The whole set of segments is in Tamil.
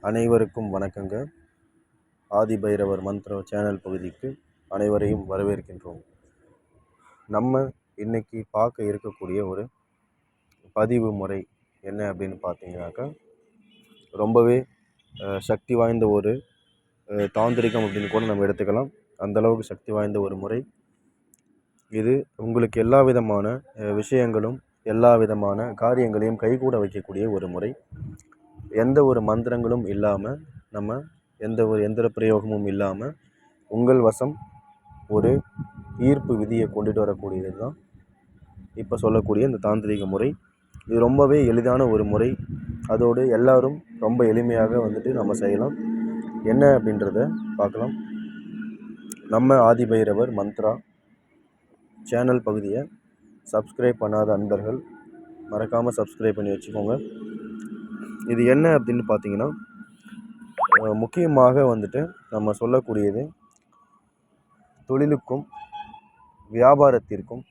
அனைவருக்கும் வணக்கங்க. ஆதிபைரவர் மந்த்ரா சேனல் பகுதிக்கு அனைவரையும் வரவேற்கின்றோம். நம்ம இன்னைக்கு பார்க்க இருக்கக்கூடிய ஒரு பதிவு முறை என்ன அப்படின்னு பார்த்தீங்கன்னாக்கா, ரொம்பவே சக்தி வாய்ந்த ஒரு தாந்திரிகம் அப்படின்னு கூட நம்ம எடுத்துக்கலாம். அந்தளவுக்கு சக்தி வாய்ந்த ஒரு முறை இது. உங்களுக்கு எல்லா விதமான விஷயங்களும் எல்லா விதமான காரியங்களையும் கைகூட வைக்கக்கூடிய ஒரு முறை. எந்த ஒரு மந்திரங்களும் இல்லாமல், நம்ம எந்த ஒரு எந்திர பிரயோகமும் இல்லாமல் உங்கள் வசம் ஒரு ஈர்ப்பு விதியை கொண்டுட்டு வரக்கூடியது தான் இப்போ சொல்லக்கூடிய இந்த தாந்திரிக முறை. இது ரொம்பவே எளிதான ஒரு முறை. அதோடு எல்லாரும் ரொம்ப எளிமையாக நம்ம செய்யலாம். என்ன அப்படின்றத பார்க்கலாம். நம்ம ஆதிபைரவர் மந்த்ரா சேனல் பகுதியை சப்ஸ்கிரைப் பண்ணாத அன்பர்கள் மறக்காமல் சப்ஸ்கிரைப் பண்ணி வச்சுக்கோங்க. இது என்ன அப்படின்னு பார்த்தீங்கன்னா, முக்கியமாக நம்ம சொல்லக்கூடியது தொழிலுக்கும் வியாபாரத்திற்கும்,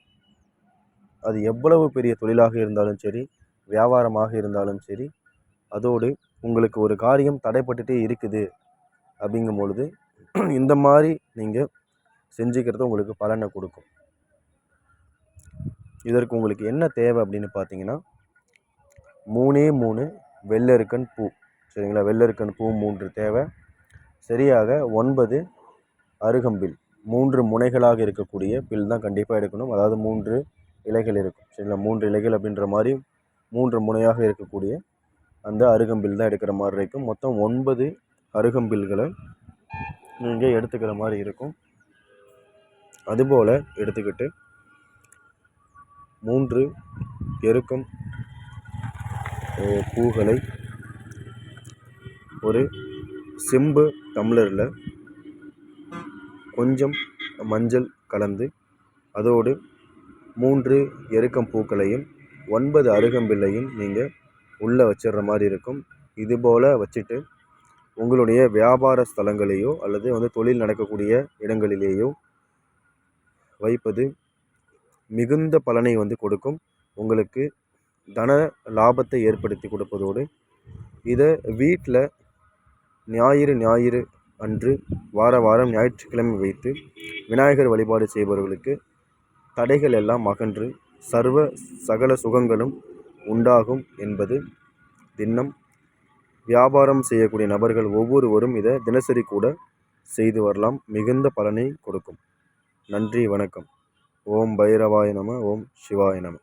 அது எவ்வளவு பெரிய தொழிலாக இருந்தாலும் சரி, வியாபாரமாக இருந்தாலும் சரி, அதோடு உங்களுக்கு ஒரு காரியம் தடைப்பட்டுட்டே இருக்குது அப்படிங்கும் பொழுது இந்த மாதிரி நீங்கள் செஞ்சுக்கிறது உங்களுக்கு பலனை கொடுக்கும். இதற்கு உங்களுக்கு என்ன தேவை அப்படின்னு பார்த்தீங்கன்னா, 3 வெள்ளெருக்கன் பூ, சரிங்களா? வெள்ளெருக்கன் பூ 3 தேவை. சரியாக 9 அருகம்பில், 3 முனைகளாக இருக்கக்கூடிய பில் தான் கண்டிப்பாக எடுக்கணும். அதாவது 3 இலைகள் இருக்கும், சரிங்களா? 3 இலைகள் அப்படின்ற மாதிரி 3 முனையாக இருக்கக்கூடிய அந்த அருகம்பில் தான் எடுக்கிற மாதிரி இருக்கும். மொத்தம் 9 அருகம்பில்களை நீங்கள் எடுத்துக்கிற மாதிரி இருக்கும். அதுபோல் எடுத்துக்கிட்டு 3 எருக்கம் பூகளை ஒரு செம்பு டம்ளரில் கொஞ்சம் மஞ்சள் கலந்து, அதோடு 3 எருக்கம் பூக்களையும் 9 அருகம்பில்லையும் நீங்கள் உள்ளே வச்சிடுற மாதிரி இருக்கும். இதுபோல் வச்சுட்டு உங்களுடைய வியாபார ஸ்தலங்களையோ அல்லது தொழில் நடக்கக்கூடிய இடங்களிலேயோ வைப்பது மிகுந்த பலனை கொடுக்கும். உங்களுக்கு தன லாபத்தை ஏற்படுத்தி கொடுப்பதோடு, இதை வீட்டில் ஞாயிறு அன்று வாரம் ஞாயிற்றுக்கிழமை வைத்து விநாயகர் வழிபாடு செய்பவர்களுக்கு தடைகள் எல்லாம் அகன்று சகல சுகங்களும் உண்டாகும் என்பது திண்ணம். வியாபாரம் செய்யக்கூடிய நபர்கள் ஒவ்வொருவரும் இதை தினசரி கூட செய்து வரலாம். மிகுந்த பலனை கொடுக்கும். நன்றி, வணக்கம். ஓம் பைரவாய நம. ஓம் சிவாய நம.